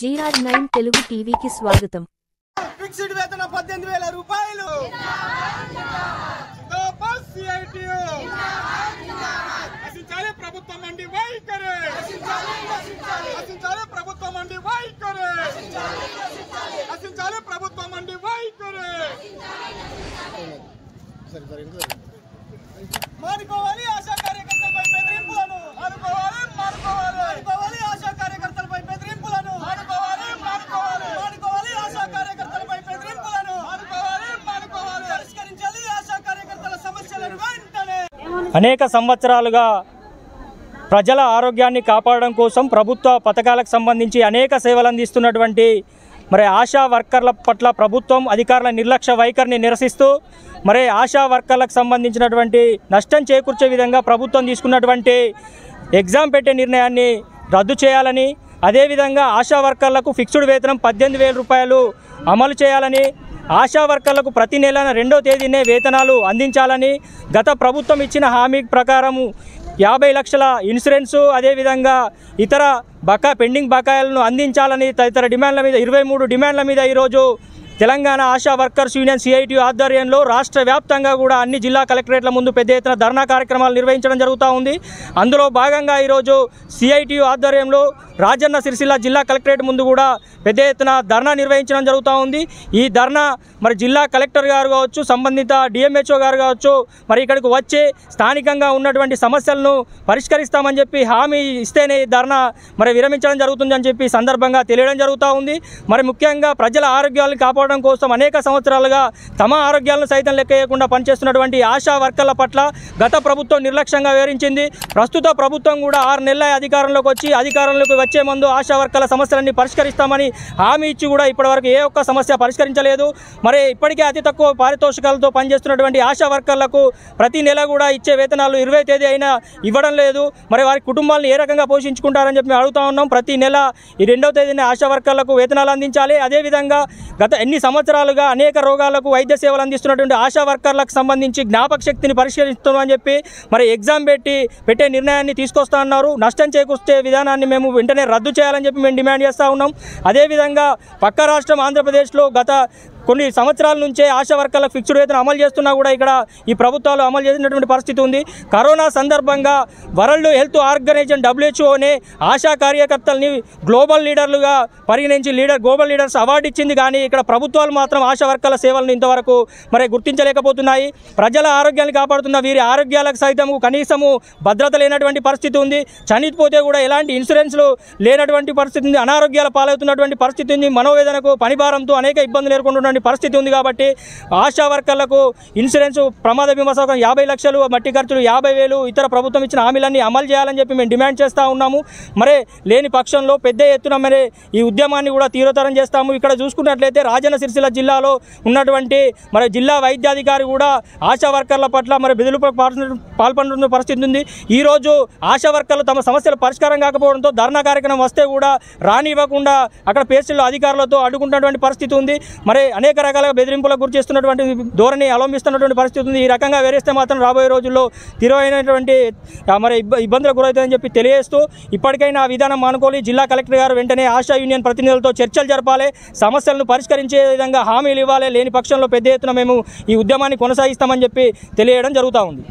GR9 Telugu టీవీకి స్వాగతం. Fixed వేతన 18000 రూపాయలు. నశించాలి ప్రభుత్వం మండి వైఖరి. నశించాలి ప్రభుత్వం మండి వైఖరి. నశించాలి ప్రభుత్వం మండి వైఖరి. మానుకోవాలి ఆశా కార్యకర్తలపై బెదిరింపులను. మానుకోవాలి ఆశా కార్యకర్తలపై బెదిరింపులను. మానుకోవాలి ఆశా కార్యకర్తలపై బెదిరింపులను. పరిష్కరించాలి ఆశా కార్యకర్తల సమస్యలను వెంటనే. అనేక సంవత్సరాలుగా ప్రజల ఆరోగ్యాన్ని కాపాడడం కోసం ప్రభుత్వ పథకాలకు సంబంధించి అనేక సేవలు అందిస్తున్నటువంటి ఆశా వర్కర్ల పట్ల ప్రభుత్వం అధికారుల నిర్లక్ష్య వైఖరిని నిరసిస్తూ ఆశా వర్కర్లకు సంబంధించినటువంటి నష్టం చేకూర్చే విధంగా ప్రభుత్వం తీసుకున్నటువంటి ఎగ్జామ్ పెట్టే నిర్ణయాన్ని రద్దు చేయాలని, అదేవిధంగా ఆశా వర్కర్లకు ఫిక్స్డ్ వేతనం 18000 రూపాయలు అమలు చేయాలని, ఆశా వర్కర్లకు ప్రతి నెల 2వ తేదీనే వేతనాలు అందించాలని, గత ప్రభుత్వం ఇచ్చిన హామీ ప్రకారము 50 లక్షల ఇన్సూరెన్సు, అదేవిధంగా ఇతర పెండింగ్ బకాయిలను అందించాలని తదితర డిమాండ్ల మీద 23 డిమాండ్ల మీద ఈరోజు Telangana ASHA workers union CITU ఆధ్వర్యంలో రాష్ట్ర వ్యాప్తంగా కూడా అన్ని జిల్లా కలెక్టరేట్ల ముందు పెద్ద ఎత్తున ధర్నా కార్యక్రమాలు నిర్వహించడం జరుగుతూ ఉంది. అందులో భాగంగా ఈరోజు CITU ఆధ్వర్యంలో రాజన్న సిరిసిల్ల జిల్లా కలెక్టరేట్ ముందు కూడా పెద్ద ఎత్తున ధర్నా నిర్వహించడం జరుగుతూ ఉంది. ఈ ధర్నా జిల్లా కలెక్టర్ గారు కావచ్చు, సంబంధిత DMHO గారు కావచ్చు, ఇక్కడికి వచ్చి స్థానికంగా ఉన్నటువంటి సమస్యలను పరిష్కరిస్తామని చెప్పి హామీ ఇస్తేనే ఈ ధర్నా విరమించడం జరుగుతుందని చెప్పి సందర్భంగా తెలియడం జరుగుతూ ఉంది. ముఖ్యంగా ప్రజల ఆరోగ్యాలను కాపాడడం కోసం అనేక సంవత్సరాలుగా తమ ఆరోగ్యాలను సైతం లెక్కకుండా పనిచేస్తున్నటువంటి ఆశా వర్కర్ల పట్ల గత ప్రభుత్వం నిర్లక్ష్యంగా వివరించింది. ప్రస్తుత ప్రభుత్వం కూడా 6 నెలల అధికారంలోకి వచ్చి అధికారంలోకి వచ్చే ముందు ఆశా వర్కర్ల సమస్యలన్నీ పరిష్కరిస్తామని హామీ ఇచ్చి కూడా ఇప్పటివరకు ఏ ఒక్క సమస్య పరిష్కరించలేదు. ఇప్పటికే అతి తక్కువ పారితోషికాలతో పనిచేస్తున్నటువంటి ఆశా వర్కర్లకు ప్రతి నెల కూడా ఇచ్చే వేతనాలు 20వ తేదీ అయినా ఇవ్వడం లేదు. వారి కుటుంబాలను ఏ రకంగా పోషించుకుంటారని చెప్పి అడుగుతా ఉన్నాం. ప్రతి నెల ఈ 2వ తేదీన ఆశా వర్కర్లకు వేతనాలు అందించాలి. అదేవిధంగా గత ఎన్ని సంవత్సరాలుగా అనేక రోగాలకు వైద్య సేవలు అందిస్తున్నటువంటి ఆశా వర్కర్లకు సంబంధించి జ్ఞాపక శక్తిని పరిష్కరిస్తున్నామని చెప్పి ఎగ్జామ్ పెట్టే నిర్ణయాన్ని తీసుకొస్తా ఉన్నారు. నష్టం చేకూర్చే విధానాన్ని మేము వెంటనే రద్దు చేయాలని చెప్పి మేము డిమాండ్ చేస్తూ ఉన్నాం. అదేవిధంగా పక్క రాష్ట్రం ఆంధ్రప్రదేశ్లో గత కొన్ని సంవత్సరాల నుంచే ఆశా వర్కర్లకు ఫిక్స్డ్ వేతనం అమలు చేస్తున్నా కూడా ఇక్కడ ఈ ప్రభుత్వాలు అమలు చేసినటువంటి పరిస్థితి ఉంది. కరోనా సందర్భంగా వరల్డ్ హెల్త్ ఆర్గనైజేషన్ WHOనే ఆశా కార్యకర్తల్ని గ్లోబల్ లీడర్లుగా పరిగణించి గ్లోబల్ లీడర్స్ అవార్డు ఇచ్చింది. కానీ ఇక్కడ ప్రభుత్వాలు మాత్రం ఆశా వర్కర్ల సేవలను ఇంతవరకు గుర్తించలేకపోతున్నాయి. ప్రజల ఆరోగ్యాన్ని కాపాడుతున్న వీరి ఆరోగ్యాలకు సైతం కనీసము భద్రత లేనటువంటి పరిస్థితి ఉంది. చనిపోతే కూడా ఎలాంటి ఇన్సూరెన్స్లు లేనటువంటి పరిస్థితి ఉంది. అనారోగ్యాల పాలవుతున్నటువంటి పరిస్థితి ఉంది. మనోవేదనకు పనిభారంతో అనేక ఇబ్బందులు ఎదుర్కొంటున్న పరిస్థితి ఉంది. కాబట్టి ఆశా వర్కర్లకు ఇన్సూరెన్స్, ప్రమాద బీమా సౌకర్యం 50 లక్షలు, మట్టి ఖర్చులు 50,000 ఇతర ప్రభుత్వం ఇచ్చిన హామీలన్నీ అమలు చేయాలని చెప్పి మేము డిమాండ్ చేస్తూ ఉన్నాము. లేని పక్షంలో పెద్ద ఎత్తున ఈ ఉద్యమాన్ని కూడా తీవ్రతరం చేస్తాము. ఇక్కడ చూసుకున్నట్లయితే రాజన్న సిరిసిల్ల జిల్లాలో ఉన్నటువంటి జిల్లా వైద్యాధికారి కూడా ఆశా వర్కర్ల పట్ల బెదిరింపులకు పాల్పడుతున్న పరిస్థితి ఉంది. ఈరోజు ఆశా వర్కర్లు తమ సమస్యలు పరిష్కారం కాకపోవడంతో ధర్నా కార్యక్రమం వస్తే కూడా రానివ్వకుండా అక్కడ పేస్టుల అధికారులతో అడ్డుకుంటున్నటువంటి పరిస్థితి ఉంది. అనేక రకాలుగా బెదిరింపులకు గురి చేస్తున్నటువంటి ధోరణి అవలంబిస్తున్నటువంటి పరిస్థితి ఉంది. ఈ రకంగా వేరేస్తే మాత్రం రాబోయే రోజుల్లో తీవ్రమైనటువంటి ఇబ్బందులకు గురవుతాయని చెప్పి తెలియజేస్తూ ఇప్పటికైనా ఆ విధానం మానుకోవాలి. జిల్లా కలెక్టర్ గారు వెంటనే ఆశా యూనియన్ ప్రతినిధులతో చర్చలు జరపాలి, సమస్యలను పరిష్కరించే విధంగా హామీలు ఇవ్వాలి. లేని పక్షంలో పెద్ద ఎత్తున మేము ఈ ఉద్యమాన్ని కొనసాగిస్తామని చెప్పి తెలియడం జరుగుతూ ఉంది.